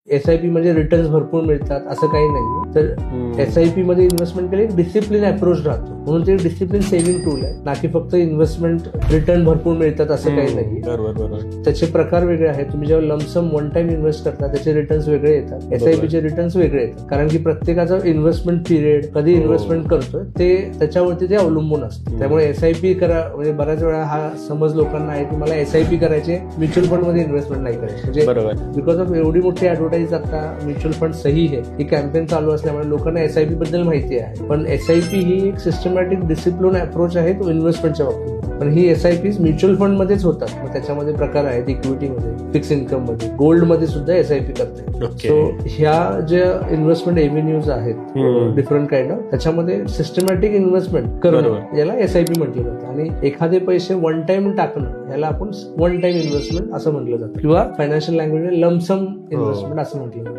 SIP म्हणजे returns भरपूर मिळतात असं काही नाही. तर SIP मध्ये इन्व्हेस्टमेंट केले एक डिसिप्लिन अप्रोच राहतो, म्हणून ते डिसिप्लिन सेव्हिंग टूल आहे, ना की फक्त इन्व्हेस्टमेंट रिटर्न भरपूर मिळतात असं काही नाही. त्याचे प्रकार वेगळे आहेत. तुम्ही जेव्हा लमसम वन टाइम इन्व्हेस्ट करता त्याचे रिटर्न्स वेगळे येतात, SIP चे रिटर्न्स वेगळे येतात, कारण की प्रत्येकाचं इन्व्हेस्टमेंट पिरियड कधी इन्व्हेस्टमेंट करतोय ते त्याच्यावरती ते अवलंबून असतं. त्यामुळे SIP करा म्हणजे बऱ्याच वेळा हा समज लोकांना आहे की मला SIP करायचे, म्युच्युअल फंड मध्ये इन्व्हेस्टमेंट नाही करायची. म्हणजे बिकॉज ऑफ एवढी मोठी ऍडव्हर्टाईज आता म्युच्युअल फंड सही है ही कॅम्पेन चालू असल्यामुळे लोकांना SIP बद्दल माहिती आहे, पण SIP ही एक सिस्टमॅटिक डिसिप्लिन अप्रोच आहे तो इन्व्हेस्टमेंटच्या बाबतीत. पण ही SIPs म्युच्युअल फंड मध्येच होतात. मग त्याच्यामध्ये प्रकार आहेत, इक्विटीमध्ये, फिक्स इन्कम मध्ये, गोल्ड मध्ये सुद्धा SIP करते. सो ह्या ज्या इन्व्हेस्टमेंट एव्हेन्यूज आहेत डिफरंट काइंड ऑफ, त्याच्यामध्ये सिस्टमॅटिक इन्व्हेस्टमेंट करणं याला SIP म्हटलं जातं. आणि एखादे पैसे वन टाइम टाकणं याला आपण वन टाइम इन्व्हेस्टमेंट असं म्हटलं जातं, किंवा फायनान्शियल लँग्वेजमध्ये लमसम इन्व्हेस्टमेंट असं म्हटलं जातं.